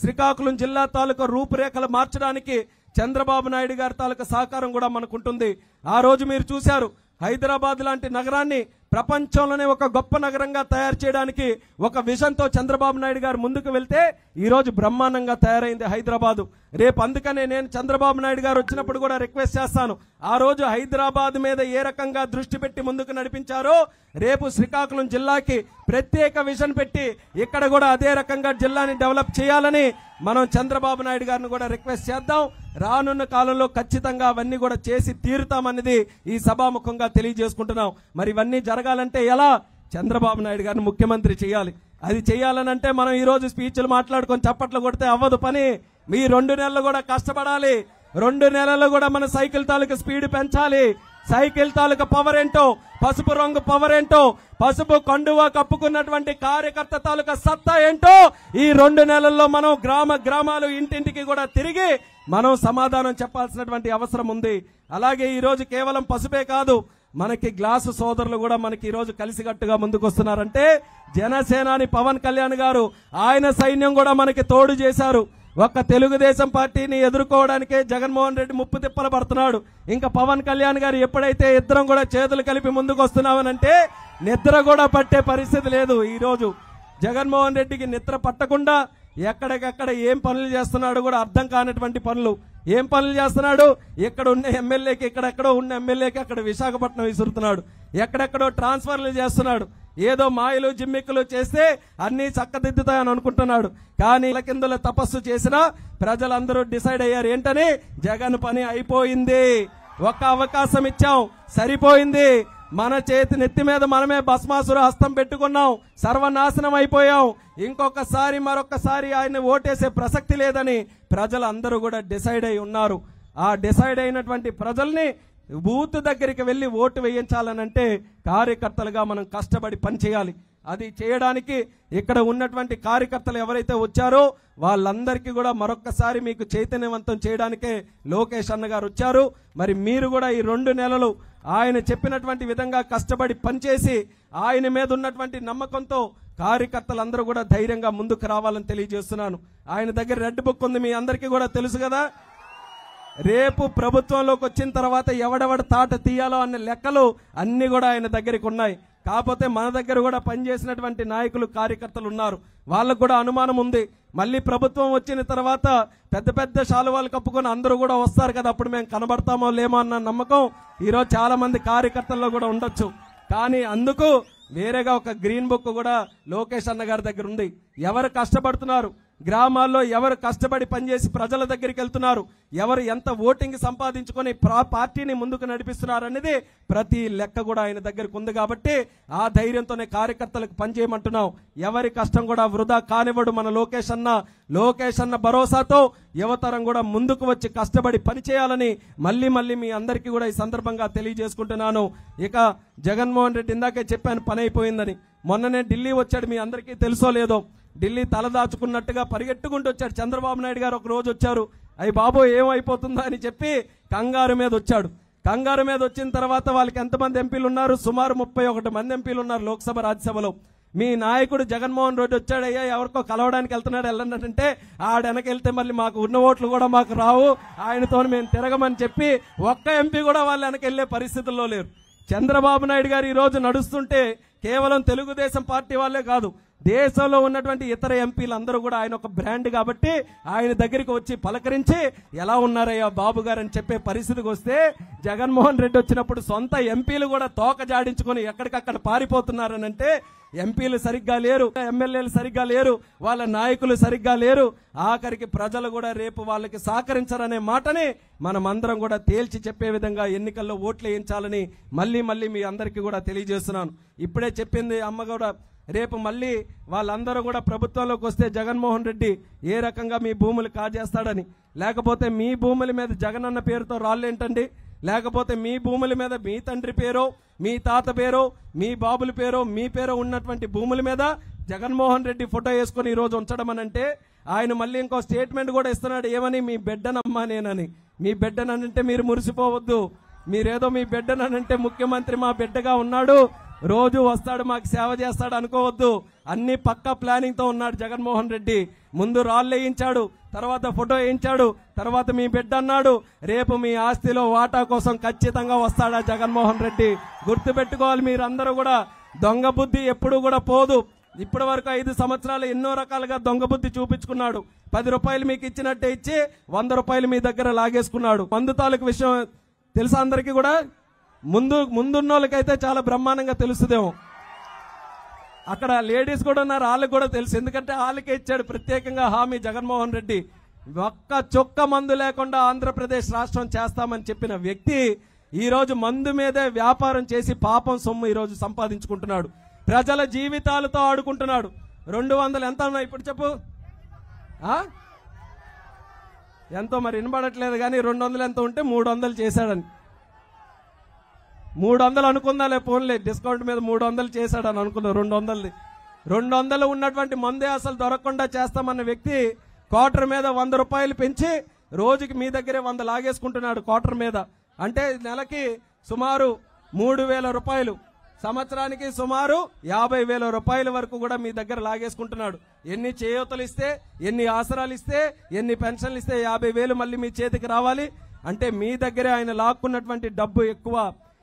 శ్రీకాకుళం జిల్లా తాలూకా రూపురేఖలు మార్చడానికి చంద్రబాబు నాయుడు గారి తాలూకా సహకారం కూడా మనకుంటుంది. ఆ రోజు మీరు చూశారు, హైదరాబాద్ లాంటి నగరాన్ని ప్రపంచంలోనే ఒక గొప్ప నగరంగా తయారు చేయడానికి ఒక విజన్తో చంద్రబాబు నాయుడు గారు ముందుకు వెళ్తే ఈరోజు బ్రహ్మాండంగా తయారైంది హైదరాబాదు. రేపు అందుకనే నేను చంద్రబాబు నాయుడు గారు వచ్చినప్పుడు కూడా రిక్వెస్ట్ చేస్తాను, ఆ రోజు హైదరాబాద్ మీద ఏ రకంగా దృష్టి పెట్టి ముందుకు నడిపించారో రేపు శ్రీకాకుళం జిల్లాకి ప్రత్యేక విజన్ పెట్టి ఇక్కడ కూడా అదే రకంగా జిల్లాని డెవలప్ చేయాలని మనం చంద్రబాబు నాయుడు గారిని కూడా రిక్వెస్ట్ చేద్దాం. రానున్న కాలంలో ఖచ్చితంగా అవన్నీ కూడా చేసి తీరుతామన్నది ఈ సభాముఖంగా తెలియజేసుకుంటున్నాం. మరి ఇవన్నీ జరగాలంటే ఎలా? చంద్రబాబు నాయుడు గారిని ముఖ్యమంత్రి చేయాలి. అది చేయాలనంటే మనం ఈ రోజు స్పీచ్లు మాట్లాడుకొని చప్పట్లు కొడితే అవ్వదు పని. మీ 2 నెలలు కూడా కష్టపడాలి. 2 నెలలు కూడా మన సైకిల్ తాలూకా స్పీడ్ పెంచాలి. సైకిల్ తాలూకా పవర్ ఏంటో, పసుపు రంగు పవర్ ఏంటో, పసుపు కండువా కప్పుకున్నటువంటి కార్యకర్త తాలూకా సత్తా ఏంటో ఈ 2 నెలల్లో మనం గ్రామాలు ఇంటింటికి కూడా తిరిగి మనం సమాధానం చెప్పాల్సినటువంటి అవసరం ఉంది. అలాగే ఈ రోజు కేవలం పసుపే కాదు, మనకి గ్లాసు సోదరులు కూడా మనకి ఈ రోజు కలిసికట్టుగా ముందుకు వస్తున్నారంటే జనసేనాని పవన్ కళ్యాణ్ గారు, ఆయన సైన్యం కూడా మనకి తోడు చేశారు. ఒక్క తెలుగుదేశం పార్టీని ఎదుర్కోవడానికే జగన్మోహన్ రెడ్డి ముప్పు తిప్పలు పడుతున్నాడు. ఇంకా పవన్ కళ్యాణ్ గారు ఎప్పుడైతే ఇద్దరం కూడా చేతులు కలిపి ముందుకు వస్తున్నామనంటే నిద్ర కూడా పట్టే పరిస్థితి లేదు. ఈ రోజు జగన్మోహన్ రెడ్డికి నిద్ర పట్టకుండా ఎక్కడికక్కడ ఏం పనులు చేస్తున్నాడు కూడా అర్థం కానటువంటి పనులు. ఏం పనులు చేస్తున్నాడు? ఇక్కడ ఉన్న ఎమ్మెల్యేకి ఇక్కడెక్కడో ఉన్న ఎమ్మెల్యేకి అక్కడ విశాఖపట్నం విసురుతున్నాడు. ఎక్కడెక్కడో ట్రాన్స్ఫర్లు చేస్తున్నాడు. ఏదో మాయలు జిమ్మిక్కులు చేస్తే అన్ని చక్కదిద్దుతాయని అనుకుంటున్నాడు. కానీ కిందల తపస్సు చేసినా ప్రజలందరూ డిసైడ్ అయ్యారు ఏంటని, జగన్ పని అయిపోయింది, ఒక్క అవకాశం ఇచ్చాం, సరిపోయింది, మన చేతి నెత్తి మీద మనమే భస్మాసుర హస్తం పెట్టుకున్నాం, సర్వనాశనం అయిపోయాం, ఇంకొకసారి మరొకసారి ఆయన ఓటేసే ప్రసక్తి లేదని ప్రజలందరూ కూడా డిసైడ్ అయి ఉన్నారు. ఆ డిసైడ్ అయినటువంటి ప్రజల్ని బూత్ దగ్గరికి వెళ్లి ఓటు వేయించాలనంటే కార్యకర్తలుగా మనం కష్టపడి పనిచేయాలి. అది చేయడానికి ఇక్కడ ఉన్నటువంటి కార్యకర్తలు ఎవరైతే వచ్చారో వాళ్ళందరికీ కూడా మరొక్కసారి మీకు చైతన్యవంతం చేయడానికే లోకేష్ అన్న గారు వచ్చారు. మరి మీరు కూడా ఈ 2 నెలలు ఆయన చెప్పినటువంటి విధంగా కష్టపడి పనిచేసి ఆయన మీద ఉన్నటువంటి నమ్మకంతో కార్యకర్తలందరూ కూడా ధైర్యంగా ముందుకు రావాలని తెలియజేస్తున్నాను. ఆయన దగ్గర రెడ్ బుక్ ఉంది, మీ అందరికీ కూడా తెలుసు కదా. రేపు ప్రభుత్వంలోకి వచ్చిన తర్వాత ఎవడెవడ తాట తీయాలో అనే లెక్కలు అన్ని కూడా ఆయన దగ్గరికి ఉన్నాయి. కాకపోతే మన దగ్గర కూడా పనిచేసినటువంటి నాయకులు కార్యకర్తలు ఉన్నారు, వాళ్ళకు కూడా అనుమానం ఉంది. మళ్ళీ ప్రభుత్వం వచ్చిన తర్వాత పెద్ద పెద్ద శాలువాలు కప్పుకొని అందరూ కూడా వస్తారు కదా, అప్పుడు మేము కనబడతామో లేమో అన్న నమ్మకం ఈరోజు చాలా మంది కార్యకర్తల్లో కూడా ఉండొచ్చు. కానీ అందుకు వేరేగా ఒక గ్రీన్ బుక్ కూడా లోకేష్ అన్న గారి దగ్గర ఉంది. ఎవరు కష్టపడుతున్నారు, గ్రామాల్లో ఎవరు కష్టపడి పనిచేసి ప్రజల దగ్గరికి వెళ్తున్నారు, ఎవరు ఎంత ఓటింగ్ సంపాదించుకొని పార్టీని ముందుకు నడిపిస్తున్నారు అనేది ప్రతి లెక్క కూడా ఆయన దగ్గరకు ఉంది. కాబట్టి ఆ ధైర్యంతోనే కార్యకర్తలకు పనిచేయమంటున్నాం. ఎవరి కష్టం కూడా వృధా కానివ్వడు మన లోకేష్ అన్న భరోసాతో యువతరం కూడా ముందుకు వచ్చి కష్టపడి పనిచేయాలని మళ్ళీ మీ అందరికీ కూడా ఈ సందర్భంగా తెలియజేసుకుంటున్నాను. ఇక జగన్మోహన్ రెడ్డి ఇందాకే చెప్పాను పని అయిపోయిందని. మొన్ననే ఢిల్లీ వచ్చాడు, మీ అందరికీ తెలుసో లేదో. ఢిల్లీ తలదాచుకున్నట్టుగా పరిగెట్టుకుంటూ వచ్చాడు. చంద్రబాబు నాయుడు గారు ఒక రోజు వచ్చారు, అయ్యి బాబు ఏమైపోతుందా అని చెప్పి కంగారు మీద వచ్చాడు. కంగారు మీద వచ్చిన తర్వాత వాళ్ళకి ఎంతమంది ఎంపీలు ఉన్నారు? సుమారు 31 మంది ఎంపీలు ఉన్నారు లోక్సభ రాజ్యసభలో. మీ నాయకుడు జగన్మోహన్ రెడ్డి వచ్చాడయ్యా, ఎవరికో కలవడానికి వెళ్తున్నాడు, వెళ్ళంటే ఆడెనకెళ్తే మళ్ళీ మాకు ఉన్న ఓట్లు కూడా మాకు రావు, ఆయనతో మేము తిరగమని చెప్పి ఒక్క ఎంపీ కూడా వాళ్ళు వెనకెళ్లే పరిస్థితుల్లో లేరు. చంద్రబాబు నాయుడు గారు ఈ రోజు నడుస్తుంటే కేవలం తెలుగుదేశం పార్టీ వాళ్ళే కాదు, దేశంలో ఉన్నటువంటి ఇతర ఎంపీలు అందరూ కూడా ఆయన ఒక బ్రాండ్ కాబట్టి ఆయన దగ్గరికి వచ్చి పలకరించి ఎలా ఉన్నారయ్యా బాబు గారు అని చెప్పే పరిస్థితికి వస్తే, జగన్మోహన్ రెడ్డి వచ్చినప్పుడు సొంత ఎంపీలు కూడా తోక జాడించుకొని ఎక్కడికక్కడ పారిపోతున్నారనంటే ఎంపీలు సరిగ్గా లేరు, ఎమ్మెల్యేలు సరిగ్గా లేరు, వాళ్ళ నాయకులు సరిగ్గా లేరు, ఆఖరికి ప్రజలు కూడా రేపు వాళ్ళకి సహకరించరనే మాటని మనమందరం కూడా తేల్చి చెప్పే విధంగా ఎన్నికల్లో ఓట్లు వేయించాలని మళ్ళీ మీ అందరికీ కూడా తెలియజేస్తున్నాను. ఇప్పుడే చెప్పింది అమ్మ కూడా, రేపు మళ్ళీ వాళ్ళందరూ కూడా ప్రభుత్వంలోకి వస్తే జగన్మోహన్ రెడ్డి ఏ రకంగా మీ భూములు కాజేస్తాడని, లేకపోతే మీ భూముల మీద జగనన్న పేరుతో రాళ్ళేంటండి, లేకపోతే మీ భూముల మీద మీ తండ్రి పేరో మీ తాత పేరో మీ బాబుల పేరో మీ పేరో ఉన్నటువంటి భూముల మీద జగన్మోహన్ రెడ్డి ఫోటో వేసుకొని ఈరోజు ఉంచడం అనంటే ఆయన మళ్ళీ ఇంకో స్టేట్మెంట్ కూడా ఇస్తున్నాడు, ఏమని, మీ బిడ్డనమ్మా నేనని. మీ బిడ్డనంటే మీరు మురిసిపోవద్దు, మీరేదో మీ బిడ్డనంటే ముఖ్యమంత్రి మా బిడ్డగా ఉన్నాడు, రోజు వస్తాడు మాకు సేవ చేస్తాడు అనుకోవద్దు. అన్ని పక్కా ప్లానింగ్ తో ఉన్నాడు జగన్మోహన్ రెడ్డి. ముందు రాళ్ళు వేయించాడు, తర్వాత ఫోటో వేయించాడు, తర్వాత మీ బిడ్డ అన్నాడు. రేపు మీ ఆస్తిలో వాటా కోసం ఖచ్చితంగా వస్తాడా జగన్మోహన్ రెడ్డి. గుర్తుపెట్టుకోవాలి మీరందరూ కూడా. దొంగ బుద్ధి ఎప్పుడు కూడా పోదు. ఇప్పటి వరకు 5 సంవత్సరాలు ఎన్నో రకాలుగా దొంగ బుద్ధి చూపించుకున్నాడు. 10 రూపాయలు మీకు ఇచ్చినట్టే ఇచ్చి 100 రూపాయలు మీ దగ్గర లాగేసుకున్నాడు. మందు తాలూకు విషయం తెలుసా అందరికీ కూడా? ముందున్న వాళ్ళకైతే చాలా బ్రహ్మాండంగా తెలుస్తుందేమో. అక్కడ లేడీస్ కూడా ఉన్నారు, వాళ్ళకి కూడా తెలుసు. ఎందుకంటే వాళ్ళకే ఇచ్చాడు ప్రత్యేకంగా హామీ జగన్మోహన్ రెడ్డి. ఒక్క చొక్క మందు లేకుండా ఆంధ్రప్రదేశ్ రాష్ట్రం చేస్తామని చెప్పిన వ్యక్తి ఈ రోజు మందు మీదే వ్యాపారం చేసి పాపం సొమ్ము ఈ రోజు సంపాదించుకుంటున్నాడు. ప్రజల జీవితాలతో ఆడుకుంటున్నాడు. 200 ఎంత ఉన్నాయి ఇప్పుడు చెప్పు? ఎంతో మరి వినబడట్లేదు కానీ 200 ఎంత ఉంటే 300 చేశాడని. 300 అనుకుందాలే, పోన్లే డిస్కౌంట్ మీద 300 చేశాడని అనుకుందాం. 200 ఉన్నటువంటి మందే అసలు దొరకకుండా చేస్తామన్న వ్యక్తి క్వార్టర్ మీద 100 రూపాయలు పెంచి రోజుకి మీ దగ్గరే 100 లాగేసుకుంటున్నాడు క్వార్టర్ మీద. అంటే నెలకి సుమారు 3,000 రూపాయలు, సంవత్సరానికి సుమారు 50,000 రూపాయల వరకు కూడా మీ దగ్గర లాగేసుకుంటున్నాడు. ఎన్ని చేయూతలు ఇస్తే, ఎన్ని ఆసరాలు ఇస్తే, ఎన్ని పెన్షన్లు ఇస్తే 50,000 మళ్ళీ మీ చేతికి రావాలి అంటే మీ దగ్గరే ఆయన లాక్కున్నటువంటి డబ్బు ఎక్కువ.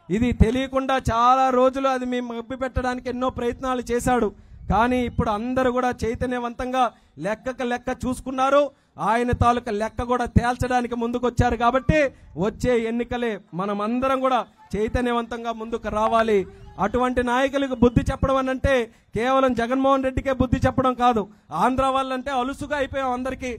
ఇది తెలియకుండా చాలా రోజులు అది మీ మభ్య పెట్టడానికి ఎన్నో ప్రయత్నాలు చేశాడు. కానీ ఇప్పుడు అందరూ కూడా చైతన్యవంతంగా లెక్క చూసుకున్నారు. ఆయన తాలూకా లెక్క కూడా తేల్చడానికి ముందుకొచ్చారు. కాబట్టి వచ్చే ఎన్నికలే మనం అందరం కూడా చైతన్యవంతంగా ముందుకు రావాలి. అటువంటి నాయకులకు బుద్ధి చెప్పడం అని అంటే కేవలం జగన్మోహన్ రెడ్డికే బుద్ధి చెప్పడం కాదు. ఆంధ్ర వాళ్ళంటే అలుసుగా అయిపోయాం అందరికీ.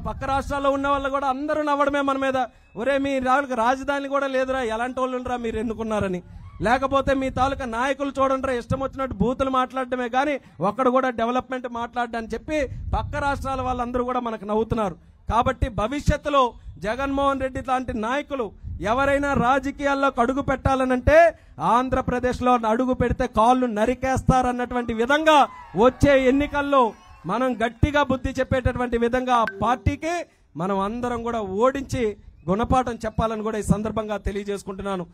పక్క రాష్ట్రాల్లో ఉన్న వాళ్ళు కూడా అందరూ నవ్వడమే మన మీద. ఒరే మీ రాజధాని కూడా లేదురా, ఎలాంటి వాళ్ళురా మీరు ఎన్నుకున్నారని. లేకపోతే మీ తాలూకా నాయకులు చూడండి ఇష్టం వచ్చినట్టు బూతులు మాట్లాడటమే కానీ ఒక్కడు కూడా డెవలప్మెంట్ మాట్లాడని చెప్పి పక్క రాష్ట్రాల వాళ్ళందరూ కూడా మనకు నవ్వుతున్నారు. కాబట్టి భవిష్యత్తులో జగన్మోహన్ రెడ్డి లాంటి నాయకులు ఎవరైనా రాజకీయాల్లోకి అడుగు పెట్టాలనంటే ఆంధ్రప్రదేశ్లో అడుగు పెడితే కాళ్ళు నరికేస్తారన్నటువంటి విధంగా వచ్చే ఎన్నికల్లో మనం గట్టిగా బుద్ధి చెప్పేటటువంటి విధంగా ఆ పార్టీకి మనం అందరం కూడా ఓడించి గుణపాఠం చెప్పాలని కూడా ఈ సందర్భంగా తెలియజేసుకుంటున్నాను.